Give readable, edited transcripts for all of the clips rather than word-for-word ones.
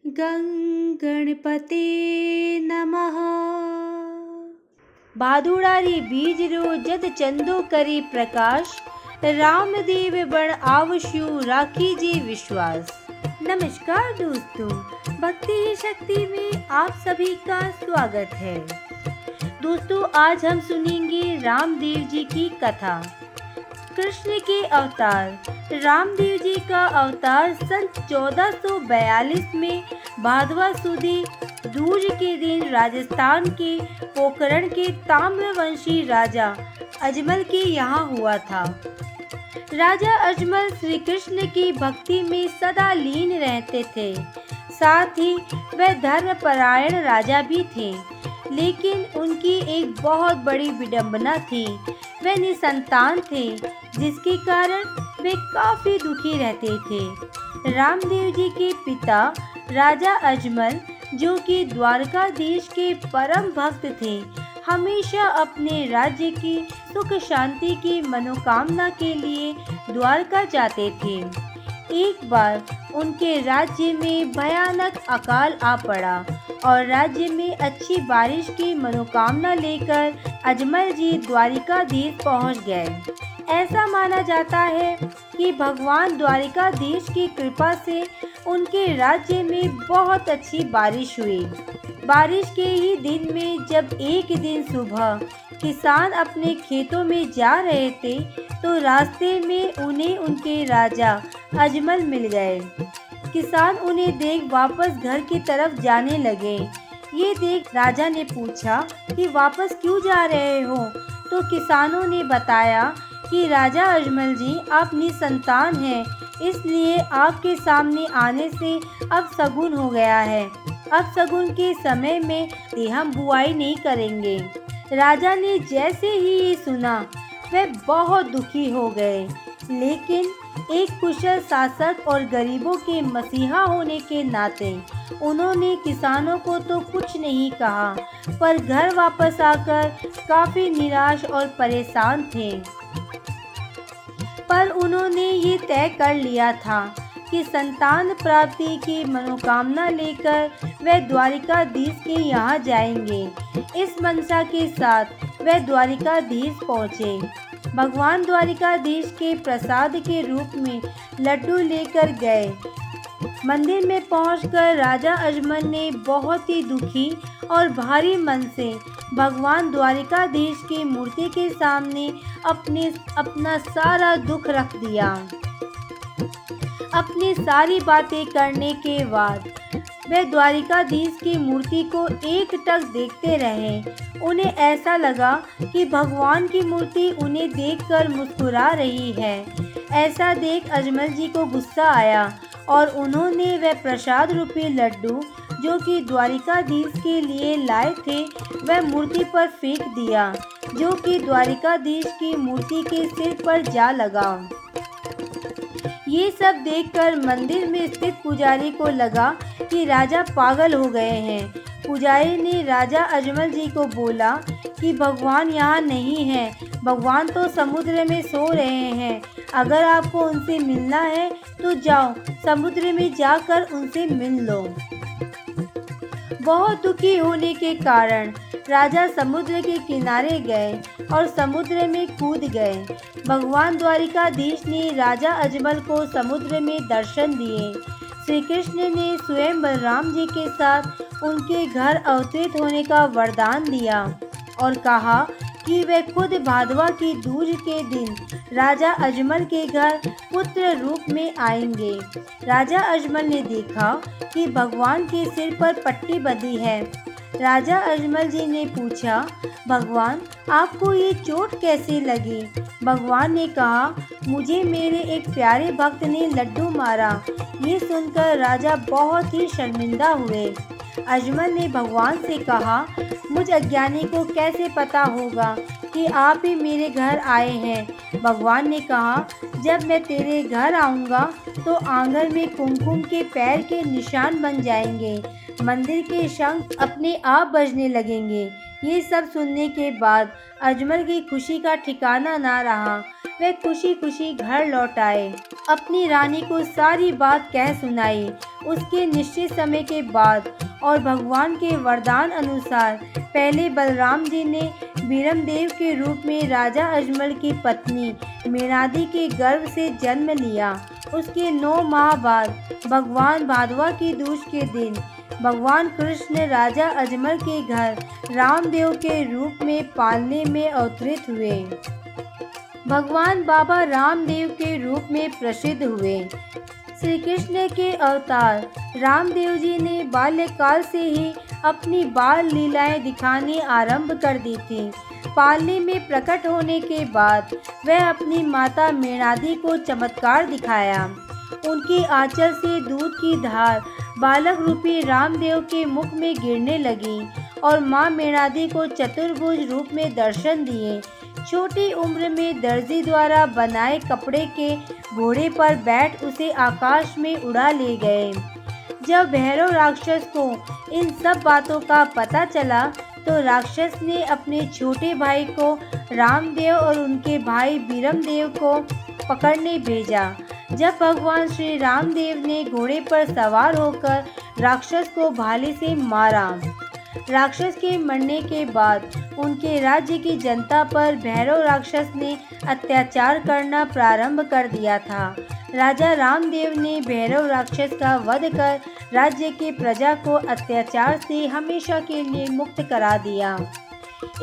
गं गणपते नमः। भादुड़ारी बीज रो जद चंदो करी प्रकाश, रामदेव बण आवश्यु राखी जी विश्वास। नमस्कार दोस्तों, भक्ति ही शक्ति में आप सभी का स्वागत है। दोस्तों, आज हम सुनेंगे रामदेव जी की कथा। कृष्ण के अवतार। रामदेव जी का अवतार सन 1442 में भादवा सुदी दूज के दिन राजस्थान के पोखरण के ताम्रवंशी राजा अजमल के यहाँ हुआ था। राजा अजमल श्री कृष्ण की भक्ति में सदा लीन रहते थे। साथ ही वह धर्मपरायण राजा भी थे, लेकिन उनकी एक बहुत बड़ी विडंबना थी। वे निसंतान थे, जिसके कारण वे काफी दुखी रहते थे। रामदेव जी के पिता राजा अजमल, जो कि द्वारकाधीश के परम भक्त थे, हमेशा अपने राज्य की सुख शांति की मनोकामना के लिए द्वारका जाते थे। एक बार उनके राज्य में भयानक अकाल आ पड़ा और राज्य में अच्छी बारिश की मनोकामना लेकर अजमल जी द्वारिकाधीश पहुंच गए। ऐसा माना जाता है कि भगवान द्वारिकाधीश की कृपा से उनके राज्य में बहुत अच्छी बारिश हुई। बारिश के ही दिन में जब एक दिन सुबह किसान अपने खेतों में जा रहे थे, तो रास्ते में उन्हें उनके राजा अजमल मिल गए। किसान उन्हें देख वापस घर की तरफ जाने लगे। ये देख राजा ने पूछा कि वापस क्यों जा रहे हो? तो किसानों ने बताया कि राजा अजमल जी, आप निसंतान हैं, इसलिए आपके सामने आने से अब शगुन हो गया है। अब शगुन के समय में हम बुआई नहीं करेंगे। राजा ने जैसे ही ये सुना, वे बहुत दुखी हो गए, लेकिन एक कुशल शासक और गरीबों के मसीहा होने के नाते उन्होंने किसानों को तो कुछ नहीं कहा, पर घर वापस आकर काफी निराश और परेशान थे। पर उन्होंने ये तय कर लिया था कि संतान प्राप्ति की मनोकामना लेकर वे द्वारिकाधीश के यहाँ जाएंगे। इस मनसा के साथ वे द्वारिकाधीश पहुँचे। भगवान द्वारिकाधीश के प्रसाद के रूप में लड्डू लेकर गए। मंदिर में पहुंचकर राजा अजमल ने बहुत ही दुखी और भारी मन से भगवान द्वारिकाधीश की मूर्ति के सामने अपना सारा दुख रख दिया। अपनी सारी बातें करने के बाद वे द्वारिकाधीश की मूर्ति को एकटक देखते रहे। उन्हें ऐसा लगा कि भगवान की मूर्ति उन्हें देखकर मुस्कुरा रही है। ऐसा देख अजमल जी को गुस्सा आया और उन्होंने वह प्रसाद रूपी लड्डू, जो कि द्वारिकाधीश के लिए लाए थे, वह मूर्ति पर फेंक दिया, जो कि द्वारिकाधीश की मूर्ति के सिर पर जा लगा। ये सब देखकर मंदिर में स्थित पुजारी को लगा कि राजा पागल हो गए हैं। पुजारी ने राजा अजमल जी को बोला कि भगवान यहाँ नहीं है, भगवान तो समुद्र में सो रहे हैं। अगर आपको उनसे मिलना है तो जाओ, समुद्र में जाकर उनसे मिल लो। बहुत दुखी होने के कारण राजा समुद्र के किनारे गए और समुद्र में कूद गए। भगवान द्वारिकाधीश ने राजा अजमल को समुद्र में दर्शन दिए। श्री कृष्ण ने स्वयं बलराम जी के साथ उनके घर अवतरित होने का वरदान दिया और कहा कि वे खुद भादवा की दूज के दिन राजा अजमल के घर पुत्र रूप में आएंगे। राजा अजमल ने देखा कि भगवान के सिर पर पट्टी बंधी है। राजा अजमल जी ने पूछा, भगवान, आपको ये चोट कैसे लगी? भगवान ने कहा, मुझे मेरे एक प्यारे भक्त ने लड्डू मारा। ये सुनकर राजा बहुत ही शर्मिंदा हुए। अजमल ने भगवान से कहा, मुझ अज्ञानी को कैसे पता होगा कि आप ही मेरे घर आए हैं? भगवान ने कहा, जब मैं तेरे घर आऊँगा तो आंगन में कुमकुम के पैर के निशान बन जाएंगे, मंदिर के शंख अपने आप बजने लगेंगे। ये सब सुनने के बाद अजमल की खुशी का ठिकाना ना रहा। वे खुशी खुशी घर लौट आए। अपनी रानी को सारी बात कह सुनाई। उसके निश्चित समय के बाद और भगवान के वरदान अनुसार पहले बलराम जी ने बीरमदेव के रूप में राजा अजमल की पत्नी मीनादी के गर्भ से जन्म लिया। उसके 9 माह बाद भगवान भादवा की दूज के दिन भगवान कृष्ण राजा अजमल के घर रामदेव के रूप में पालने में अवतरित हुए। भगवान बाबा रामदेव के रूप में प्रसिद्ध हुए। श्री कृष्ण के अवतार रामदेव जी ने बाल्यकाल से ही अपनी बाल लीलाएं दिखानी आरंभ कर दी थी। पालने में प्रकट होने के बाद वह अपनी माता मीनादी को चमत्कार दिखाया। उनकी आंचल से दूध की धार बालक रूपी रामदेव के मुख में गिरने लगी और मां मीनादी को चतुर्भुज रूप में दर्शन दिए। छोटी उम्र में दर्जी द्वारा बनाए कपड़े के घोड़े पर बैठ उसे आकाश में उड़ा ले गए। जब भैरव राक्षस को इन सब बातों का पता चला तो राक्षस ने अपने छोटे भाई को रामदेव और उनके भाई बीरमदेव को पकड़ने भेजा। जब भगवान श्री रामदेव ने घोड़े पर सवार होकर राक्षस को भाले से मारा। राक्षस के मरने के बाद उनके राज्य की जनता पर भैरव राक्षस ने अत्याचार करना प्रारंभ कर दिया था। राजा रामदेव ने भैरव राक्षस का वध कर राज्य के प्रजा को अत्याचार से हमेशा के लिए मुक्त करा दिया।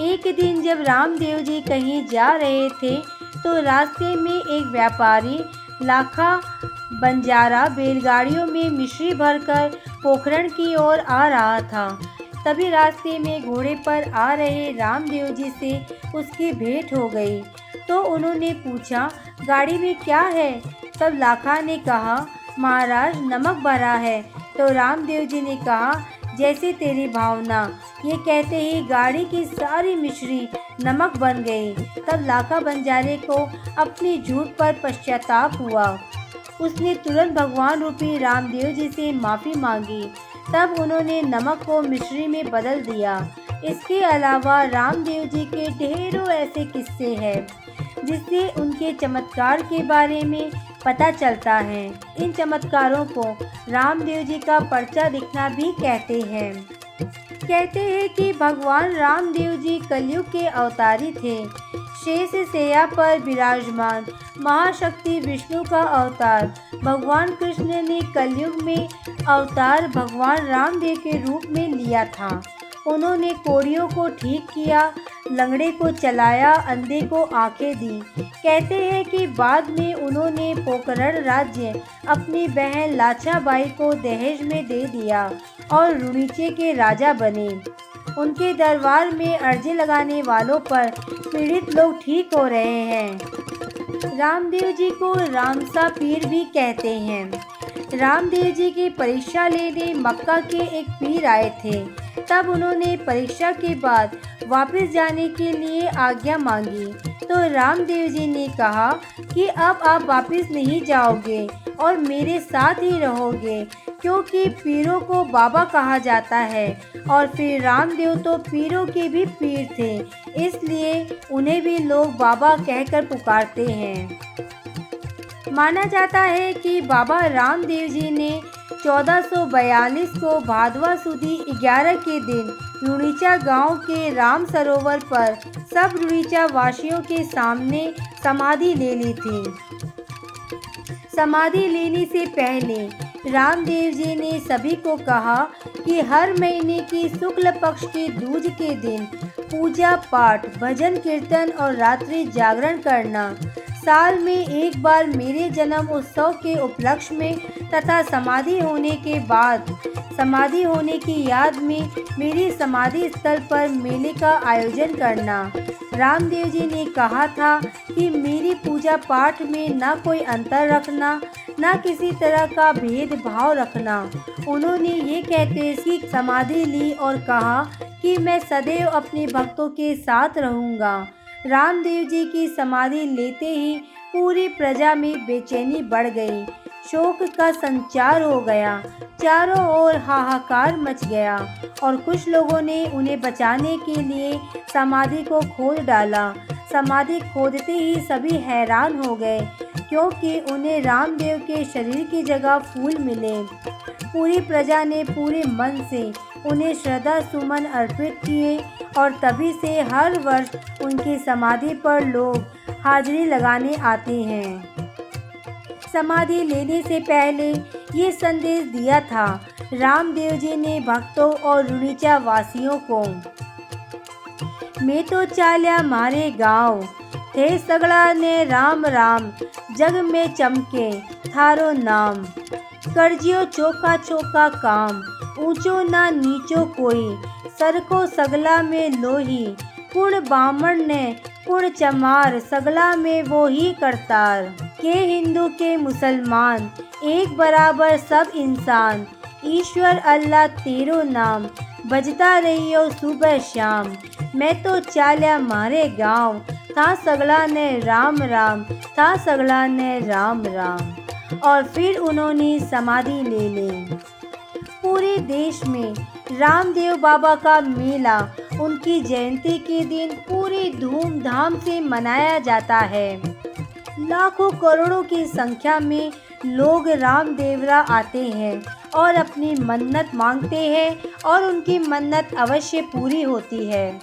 एक दिन जब रामदेव जी कहीं जा रहे थे तो रास्ते में एक व्यापारी लाखा बंजारा बैलगाड़ियों में मिश्री भरकर पोखरण की ओर आ रहा था। तभी रास्ते में घोड़े पर आ रहे रामदेव जी से उसकी भेंट हो गई तो उन्होंने पूछा, गाड़ी में क्या है? तब लाखा ने कहा, महाराज नमक भरा है। तो रामदेव जी ने कहा, जैसे तेरी भावना। ये कहते ही गाड़ी की सारी मिश्री नमक बन गई। तब लाखा बंजारे को अपनी झूठ पर पश्चाताप हुआ। उसने तुरंत भगवान रूपी रामदेव जी से माफ़ी मांगी। तब उन्होंने नमक को मिश्री में बदल दिया। इसके अलावा रामदेव जी के ढेरों ऐसे किस्से हैं जिससे उनके चमत्कार के बारे में पता चलता है। इन चमत्कारों को रामदेव जी का पर्चा दिखना भी कहते हैं। कहते हैं कि भगवान रामदेव जी कलयुग के अवतारी थे। शेष शैया पर विराजमान महाशक्ति विष्णु का अवतार भगवान कृष्ण ने कलयुग में अवतार भगवान रामदेव के रूप में लिया था। उन्होंने कोढ़ियों को ठीक किया, लंगड़े को चलाया, अंधे को आंखें दी। कहते हैं कि बाद में उन्होंने पोकरण राज्य अपनी बहन लाछाबाई को दहेज में दे दिया और रुणीचे के राजा बने। उनके दरबार में अर्जी लगाने वालों पर पीड़ित लोग ठीक हो रहे हैं। रामदेव जी को रामसा पीर भी कहते हैं। रामदेव जी की परीक्षा लेने मक्का के एक पीर आए थे। तब उन्होंने परीक्षा के बाद वापस जाने के लिए आज्ञा मांगी तो रामदेव जी ने कहा कि अब आप वापस नहीं जाओगे और मेरे साथ ही रहोगे, क्योंकि पीरों को बाबा कहा जाता है और फिर रामदेव तो पीरों के भी पीर थे, इसलिए उन्हें भी लोग बाबा कहकर पुकारते हैं। माना जाता है कि बाबा रामदेव जी ने 1442 को भादवा सुदी 11 के दिन रुणीचा गांव के राम सरोवर पर सब रुणीचा वासियों के सामने समाधि ले ली थी। समाधि लेने से पहले रामदेव जी ने सभी को कहा कि हर महीने की शुक्ल पक्ष के दूज के दिन पूजा पाठ, भजन कीर्तन और रात्रि जागरण करना। साल में एक बार मेरे जन्म उत्सव के उपलक्ष्य में तथा समाधि होने के बाद समाधि होने की याद में मेरी समाधि स्थल पर मेले का आयोजन करना। रामदेव जी ने कहा था कि मेरी पूजा पाठ में न कोई अंतर रखना, न किसी तरह का भेदभाव रखना। उन्होंने ये कहते ही समाधि ली और कहा कि मैं सदैव अपने भक्तों के साथ रहूँगा। रामदेव जी की समाधि लेते ही पूरी प्रजा में बेचैनी बढ़ गई, शोक का संचार हो गया, चारों ओर हाहाकार मच गया और कुछ लोगों ने उन्हें बचाने के लिए समाधि को खोद डाला। समाधि खोदते ही सभी हैरान हो गए, क्योंकि उन्हें रामदेव के शरीर की जगह फूल मिले। पूरी प्रजा ने पूरे मन से उन्हें श्रद्धा सुमन अर्पित किए और तभी से हर वर्ष उनकी समाधि पर लोग हाजिरी लगाने आते हैं। समाधि लेने से पहले ये संदेश दिया था रामदेव जी ने भक्तों और रुणीचा वासियों को, मैं तो चाल्या मारे गाँव थे सगड़ा ने राम राम, जग में चमके थारो नाम, करजियो चौका चौका काम, ऊंचो ना नीचो कोई, सरको सगला में लोही, कुण बामण ने कुण चमार, सगला में वो ही करतार, के हिंदू के मुसलमान एक बराबर सब इंसान, ईश्वर अल्लाह तेरो नाम, बजता रहियो सुबह शाम, मैं तो चाल्या मारे गाँव था सगला ने राम राम, था सगला ने राम राम। और फिर उन्होंने समाधि ले ली। पूरे देश में रामदेव बाबा का मेला उनकी जयंती के दिन पूरी धूमधाम से मनाया जाता है। लाखों करोड़ों की संख्या में लोग रामदेवरा आते हैं और अपनी मन्नत मांगते हैं और उनकी मन्नत अवश्य पूरी होती है।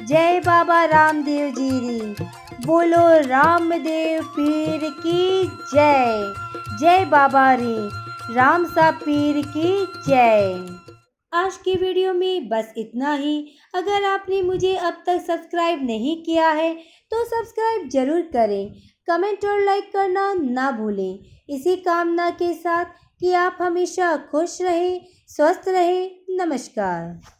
जय बाबा रामदेव जी री, बोलो रामदेव पीर की जय। जय बाबा री, राम सा पीर की जय। आज की वीडियो में बस इतना ही। अगर आपने मुझे अब तक सब्सक्राइब नहीं किया है तो सब्सक्राइब जरूर करें, कमेंट और लाइक करना ना भूलें। इसी कामना के साथ कि आप हमेशा खुश रहें, स्वस्थ रहें। नमस्कार।